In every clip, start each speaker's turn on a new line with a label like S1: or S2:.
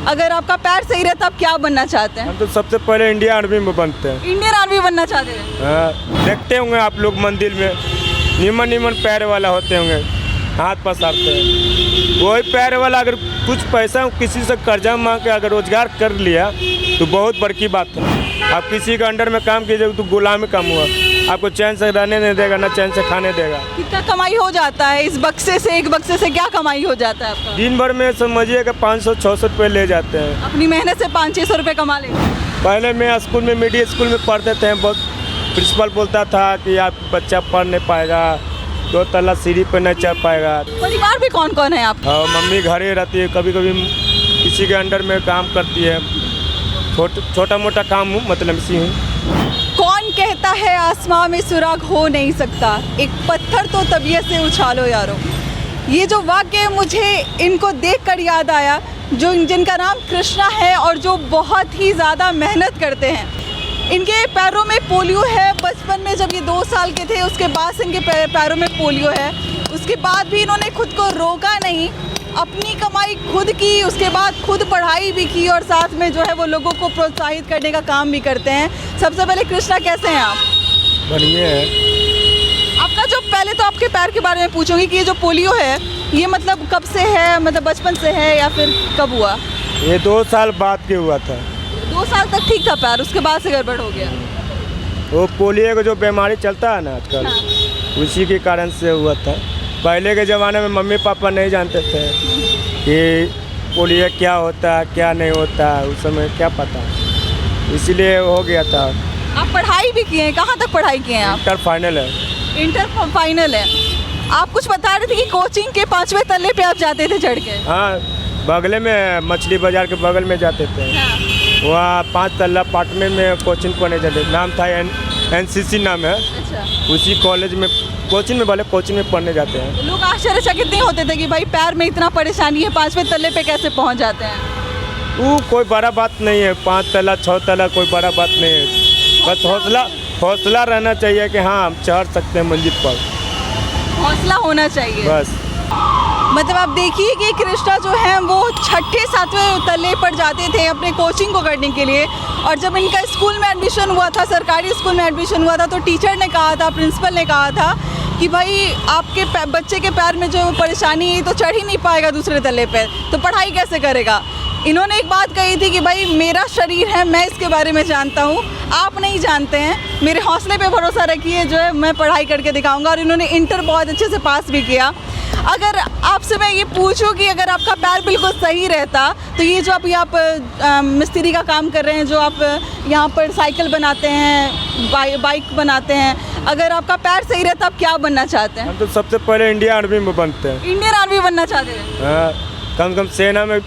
S1: अगर आपका पैर सही रहता आप क्या बनना चाहते हैं?
S2: हम तो सबसे पहले इंडिया आर्मी में बनते हैं।
S1: इंडियन आर्मी बनना चाहते हैं?
S2: हाँ, देखते होंगे आप लोग मंदिर में निमन पैर वाला होते होंगे, हाथ पसारते हैं। वही पैर वाला अगर कुछ पैसा किसी से कर्जा मांग के अगर रोजगार कर लिया तो बहुत बड़ी बात है। आप किसी के अंडर में काम कीजिए तो गुलामी काम हुआ, आपको चैन से रहने नहीं देगा, ना चैन से खाने देगा।
S1: कितना कमाई हो जाता है इस बक्से से? एक बक्से से क्या कमाई हो जाता है आपका?
S2: दिन भर में समझिएगा 500-600 रुपये ले जाते हैं।
S1: अपनी मेहनत से 500-600 रुपये कमा लेंगे।
S2: पहले मैं स्कूल में मिडिल स्कूल में पढ़ते थे, बहुत प्रिंसिपल बोलता था कि आप बच्चा पढ़ नहीं पाएगा, 2 तल्ला सीढ़ी पर नहीं चढ़ पाएगा।
S1: परिवार में कौन कौन है आपका?
S2: और मम्मी घर ही रहती है, कभी कभी किसी के अंडर में काम करती है, छोटा मोटा काम हूँ, मतलब इसी हूँ।
S1: कौन कहता है आसमां में सुराग हो नहीं सकता, एक पत्थर तो तबीयत से उछालो यारो। ये जो वाक्य है मुझे इनको देखकर याद आया, जो जिनका नाम कृष्णा है और जो बहुत ही ज़्यादा मेहनत करते हैं। इनके पैरों में पोलियो है। बचपन में जब ये 2 साल के थे उसके बाद से इनके पैरों में पोलियो है। उसके बाद भी इन्होंने खुद को रोका नहीं, अपनी कमाई खुद की, उसके बाद खुद पढ़ाई भी की और साथ में जो है वो लोगों को प्रोत्साहित करने का काम भी करते हैं। सबसे पहले कृष्णा, कैसे हैं आप?
S2: बढ़िया है।
S1: आपका जो, पहले तो आपके पैर के बारे में पूछूंगी कि ये जो पोलियो है ये मतलब कब से है, मतलब बचपन से है या फिर कब हुआ?
S2: ये 2 साल बाद के हुआ था।
S1: 2 साल तक ठीक था पैर, उसके बाद से गड़बड़ हो गया।
S2: वो पोलियो का जो बीमारी चलता है ना आजकल, उसी के कारण से हुआ था। पहले के ज़माने में मम्मी पापा नहीं जानते थे कि पोलियो क्या होता है क्या नहीं होता, उस समय क्या पता, इसीलिए हो गया था।
S1: आप पढ़ाई भी किए हैं? कहाँ तक पढ़ाई किए हैं आप?
S2: इंटर फाइनल है।
S1: इंटर फाइनल है। आप कुछ बता रहे थे कि कोचिंग के 5वें तल्ले पे आप जाते थे चढ़ के?
S2: हाँ, बगले में मछली बाजार के बगल में जाते थे। वहाँ 5 तल्ला अपार्टमेंट में कोचिंग पढ़ने जाते, नाम था NCC नाम है।
S1: अच्छा।
S2: उसी कॉलेज में कोचिंग में, वाले कोचिंग में पढ़ने जाते हैं।
S1: लोग आश्चर्यचकित नहीं होते थे कि भाई पैर में इतना परेशानी है, 5वें तल्ले पे कैसे पहुंच जाते हैं?
S2: वो कोई बड़ा बात नहीं है, 5 तल्ला 6 तल्ला कोई बड़ा बात नहीं है। बस हौसला रहना चाहिए कि हाँ हम चढ़ सकते हैं मंजिल पर,
S1: हौसला होना चाहिए
S2: बस।
S1: मतलब आप देखिए कि कृष्णा जो है वो 6ठे-7वें तल्ले पर जाते थे अपने कोचिंग को करने के लिए। और जब इनका स्कूल में एडमिशन हुआ था, सरकारी स्कूल में एडमिशन हुआ था, तो टीचर ने कहा था, प्रिंसिपल ने कहा था कि भाई आपके बच्चे के पैर में जो परेशानी है तो चढ़ ही नहीं पाएगा दूसरे तल्ले पे, तो पढ़ाई कैसे करेगा। इन्होंने एक बात कही थी कि भाई मेरा शरीर है, मैं इसके बारे में जानता हूँ, आप नहीं जानते हैं, मेरे हौसले पे भरोसा रखिए, जो है मैं पढ़ाई करके दिखाऊंगा। और इन्होंने इंटर बहुत अच्छे से पास भी किया। अगर आपसे मैं ये पूछूं कि अगर आपका पैर बिल्कुल सही रहता तो ये जो अभी आप मिस्त्री का काम कर रहे हैं, जो आप यहाँ पर साइकिल बनाते हैं, बाइक बनाते हैं, अगर आपका पैर सही रहता आप क्या बनना चाहते हैं?
S2: हम तो सबसे पहले इंडिया आर्मी में बनते हैं।
S1: इंडियन आर्मी बनना चाहते हैं?
S2: हाँ, कम से कम सेना में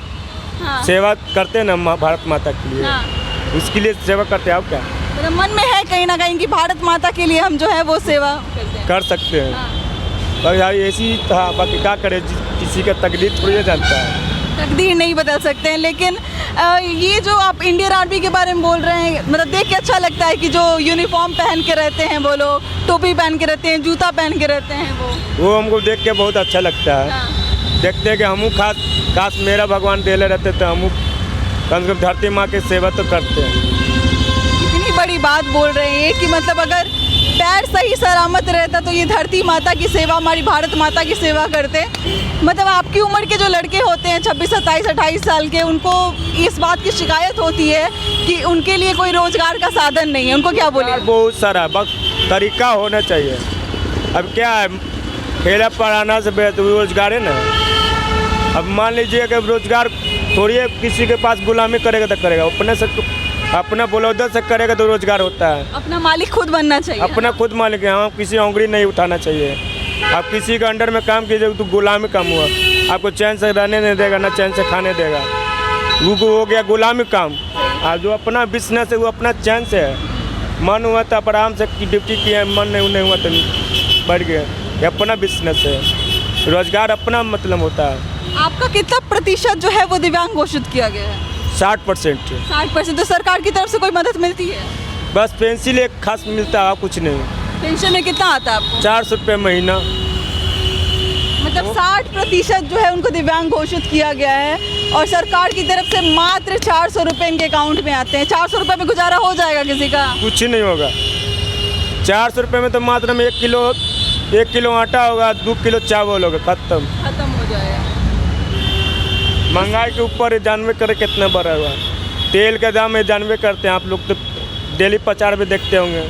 S2: सेवा करते हैं ना भारत माता के लिए। उसके लिए सेवा करते हैं। आप क्या
S1: मेरा मन में है कहीं ना कहीं कि भारत माता के लिए हम जो है वो सेवा करते हैं,
S2: कर सकते हैं। और यार ऐसी था, बाकी क्या करें, किसी का तकदीर थोड़ी जानता है।
S1: तकदीर नहीं बदल सकते हैं। लेकिन ये जो आप इंडियन आर्मी के बारे में बोल रहे हैं, मतलब देख के अच्छा लगता है कि जो यूनिफॉर्म पहन के रहते हैं वो लोग, टोपी पहन के रहते हैं, जूता पहन के रहते हैं, वो
S2: हमको देख के बहुत अच्छा लगता है। देखते हैं कि हमू खास मेरा भगवान देले रहते तो हमू कम से कम धरती माँ की सेवा तो करते हैं।
S1: कितनी बड़ी बात बोल रहे हैं ये कि मतलब अगर पैर सही सलामत रहता तो ये धरती माता की सेवा, हमारी भारत माता की सेवा करते। मतलब आपकी उम्र के जो लड़के होते हैं 26, 27, 28 साल के, उनको इस बात की शिकायत होती है कि उनके लिए कोई रोजगार का साधन नहीं है, उनको क्या बोले?
S2: बहुत सारा बस तरीका होना चाहिए। अब क्या है, खेला पढ़ाना से बेहतर रोजगार है ना। अब मान लीजिए कि रोजगार थोड़ी है, किसी के पास गुलामी करेगा तो करेगा, अपने से अपना बलौदा से करेगा तो रोजगार होता है।
S1: अपना मालिक खुद बनना चाहिए,
S2: अपना खुद मालिक है। हाँ, किसी उंगली नहीं उठाना चाहिए। आप किसी के अंडर में काम कीजिए तो गुलामी काम हुआ, आपको चैन से रहने नहीं देगा, ना चैन से खाने देगा, वो हो गया गुलामी काम। और जो अपना बिजनेस है वो अपना चैन से है, मन हुआ तो आराम से ड्यूटी किया, मन नहीं हुआ तो बढ़ गया, ये अपना बिजनेस है, रोजगार अपना मतलब होता है।
S1: आपका कितना प्रतिशत जो है वो दिव्यांग घोषित किया गया है?
S2: 60%।
S1: 60%। तो सरकार की तरफ से कोई मदद मिलती है?
S2: बस पेंसिल एक खास मिलता है, कुछ नहीं।
S1: पेंशन में कितना आता है आपको?
S2: 400 रुपये महीना।
S1: मतलब 60% जो है उनको दिव्यांग घोषित किया गया है। और सरकार की तरफ से मात्र 400 रुपये इनके अकाउंट में आते हैं। 400 रुपये में गुजारा हो जाएगा किसी का?
S2: कुछ ही नहीं होगा। 400 रुपये में तो मात्र में 1 किलो आटा होगा, 2 किलो चावल होगा, खत्म
S1: हो जाएगा।
S2: महंगाई के ऊपर जानवे करे कितना बढ़ा हुआ। तेल का दाम है जानवे करते हैं, आप लोग तो डेली 50 रुपये देखते होंगे।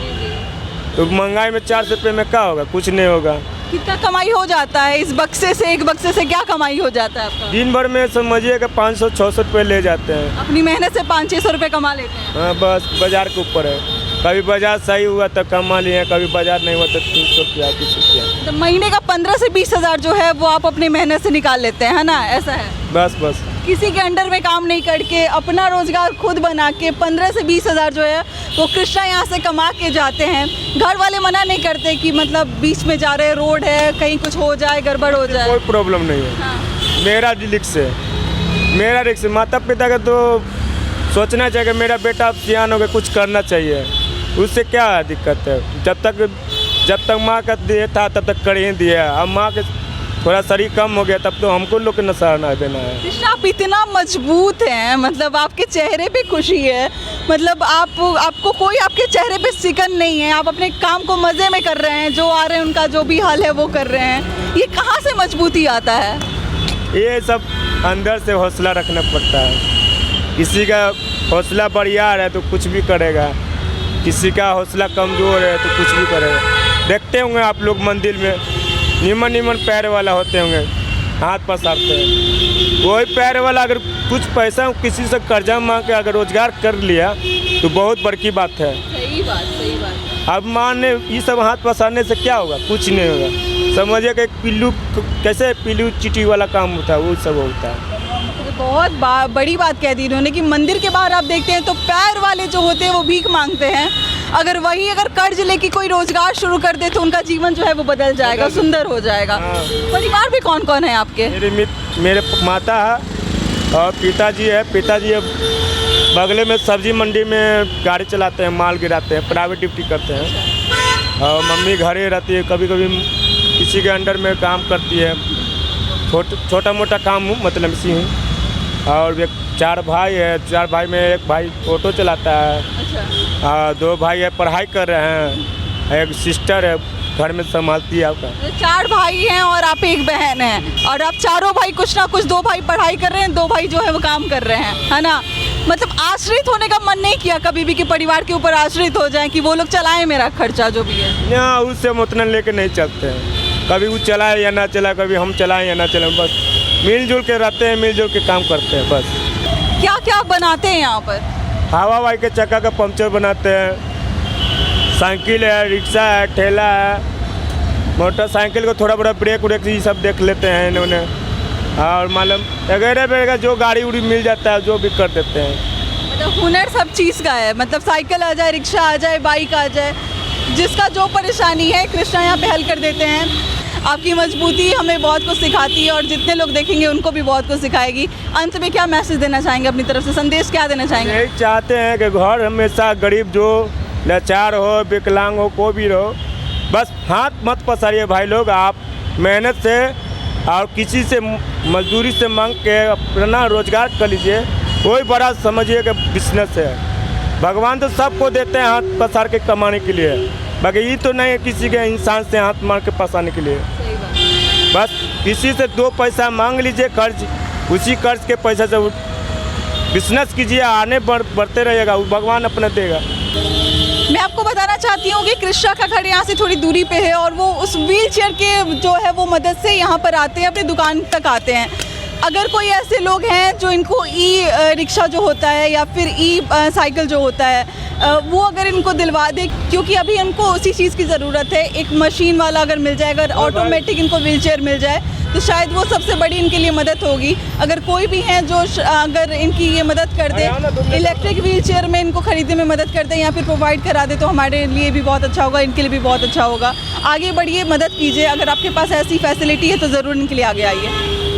S2: तो महंगाई में 400 रुपये में क्या होगा? कुछ नहीं होगा।
S1: कितना कमाई हो जाता है इस बक्से से? एक बक्से से क्या कमाई हो जाता है आपका?
S2: दिन भर में समझिए कि 500-600 रुपये ले जाते हैं।
S1: अपनी मेहनत से 500-600 रुपये कमा लेते हैं।
S2: हाँ, बस बाजार के ऊपर है। कभी बाजार सही हुआ तो कमा लिए, कभी बाजार नहीं हुआ तो 300 रुपया 20 रुपया।
S1: तो महीने का 15 से 20 हज़ार जो है वो आप अपनी मेहनत से निकाल लेते हैं, है ना? ऐसा है।
S2: बस
S1: किसी के अंडर में काम नहीं करके अपना रोजगार खुद बना के 15 से 20 हज़ार जो है वो कृष्णा यहाँ से कमा के जाते हैं। घर वाले मना नहीं करते कि मतलब बीच में जा रहे, रोड है, कहीं कुछ हो जाए, गड़बड़ हो जाए?
S2: कोई प्रॉब्लम नहीं है।
S1: हाँ।
S2: मेरा रिक्स है। माता पिता का तो सोचना चाहिए कि मेरा बेटा अब सियान हो गया, कुछ करना चाहिए। उससे क्या दिक्कत है? जब तक माँ का दिए था तब तक कर ही दिया। अब माँ के थोड़ा शरीर कम हो गया तब तो हमको लोग के नसाना देना है।
S1: कृष्णा, आप इतना मजबूत हैं, मतलब आपके चेहरे पे खुशी है, मतलब आपको कोई आपके चेहरे पे सिकन नहीं है। आप अपने काम को मज़े में कर रहे हैं, जो आ रहे हैं उनका जो भी हाल है वो कर रहे हैं। ये कहाँ से मजबूती आता है?
S2: ये सब अंदर से हौसला रखना पड़ता है। किसी का हौसला बढ़िया है तो कुछ भी करेगा, किसी का हौसला कमज़ोर है तो कुछ भी करेगा। देखते होंगे आप लोग मंदिर में निमन पैर वाला होते होंगे, हाथ पसारते हैं। वही पैर वाला अगर कुछ पैसा किसी से कर्जा मांग के अगर रोजगार कर लिया तो बहुत बड़ी बात है।
S1: सही बात।
S2: अब माने ये सब हाथ पसारने से क्या होगा? कुछ नहीं होगा। समझिए कि पिल्लू चीटी वाला काम होता है, वो सब होता है।
S1: बहुत बड़ी बात कह दी इन्होंने कि मंदिर के बाहर आप देखते हैं तो पैर वाले जो होते हैं वो भीख मांगते हैं। अगर कर्ज लेके कोई रोजगार शुरू कर दे तो उनका जीवन जो है वो बदल जाएगा, सुंदर हो जाएगा।
S2: हाँ।
S1: परिवार में कौन कौन है आपके?
S2: मेरे माता है और पिताजी है। बगले में सब्जी मंडी में गाड़ी चलाते हैं, माल गिराते हैं, प्राइवेट ड्यूटी करते हैं। और मम्मी घरे रहती है, कभी कभी किसी के अंडर में काम करती है, छोटा मोटा काम मतलब इसी हूँ। और 4 भाई है। 4 भाई में एक भाई ऑटो चलाता है।
S1: अच्छा।
S2: 2 भाई है पढ़ाई कर रहे हैं, एक सिस्टर है घर में संभालती है आपका।
S1: 4 भाई हैं और आप एक बहन हैं, और आप चारों भाई कुछ ना कुछ, 2 भाई पढ़ाई कर रहे हैं, 2 भाई जो है वो काम कर रहे हैं, है ना? मतलब आश्रित होने का मन नहीं किया कभी भी कि परिवार के ऊपर आश्रित हो जाएं, कि वो लोग चलाएं मेरा खर्चा जो भी है?
S2: ना, उससे हम उतना लेके नहीं चलते हैं। कभी वो चलाए या ना चलाए, कभी हम चलाएं या ना चलाएं, बस मिलजुल के रहते हैं, मिलजुल के काम करते हैं बस।
S1: क्या क्या बनाते हैं यहाँ पर?
S2: हवा वाई के चक्का का पंक्चर बनाते हैं, साइकिल है, रिक्शा है, ठेला है, मोटरसाइकिल को थोड़ा बड़ा ब्रेक ये सब देख लेते हैं इन्होंने। और मालूम वगैरह जो गाड़ी उड़ी मिल जाता है जो भी कर देते हैं।
S1: मतलब हुनर सब चीज़ का है, मतलब साइकिल आ जाए, रिक्शा आ जाए, बाइक आ जाए, जिसका जो परेशानी है कृष्णा यहाँ पे हल कर देते हैं। आपकी मजबूती हमें बहुत कुछ सिखाती है और जितने लोग देखेंगे उनको भी बहुत कुछ सिखाएगी। अंत में क्या मैसेज देना चाहेंगे अपनी तरफ से, संदेश क्या देना चाहेंगे?
S2: यही चाहते हैं कि घर हमेशा गरीब जो लाचार हो, विकलांग हो, कोई भी रहो, बस हाथ मत पसारिए भाई लोग। आप मेहनत से और किसी से मजदूरी से मांग के अपना रोजगार कर लीजिए। कोई बड़ा समझिए कि बिजनेस है। भगवान तो सबको देते हैं हाथ पसार के कमाने के लिए, बाकी ये तो नहीं है किसी के इंसान से हाथ मार के पसाने के लिए। बस किसी से 2 पैसा मांग लीजिए कर्ज, उसी कर्ज के पैसा से बिजनेस कीजिए, आने बढ़ते रहेगा, भगवान अपना देगा।
S1: मैं आपको बताना चाहती हूँ कि कृष्णा का घर यहाँ से थोड़ी दूरी पे है और वो उस व्हील चेयर के जो है वो मदद से यहाँ पर आते हैं, अपनी दुकान तक आते हैं। अगर कोई ऐसे लोग हैं जो इनको रिक्शा जो होता है या फिर साइकिल जो होता है वो अगर इनको दिलवा दे, क्योंकि अभी इनको उसी चीज़ की ज़रूरत है। एक मशीन वाला अगर मिल जाए, अगर ऑटोमेटिक इनको व्हील चेयर मिल जाए तो शायद वो सबसे बड़ी इनके लिए मदद होगी। अगर कोई भी है जो अगर इनकी ये मदद कर दे, इलेक्ट्रिक व्हील चेयर में इनको खरीदने में मदद कर दे या फिर प्रोवाइड करा दे तो हमारे लिए भी बहुत अच्छा होगा, इनके लिए भी बहुत अच्छा होगा। आगे बढ़िए, मदद कीजिए। अगर आपके पास ऐसी फैसिलिटी है तो ज़रूर इनके लिए आगे आइए।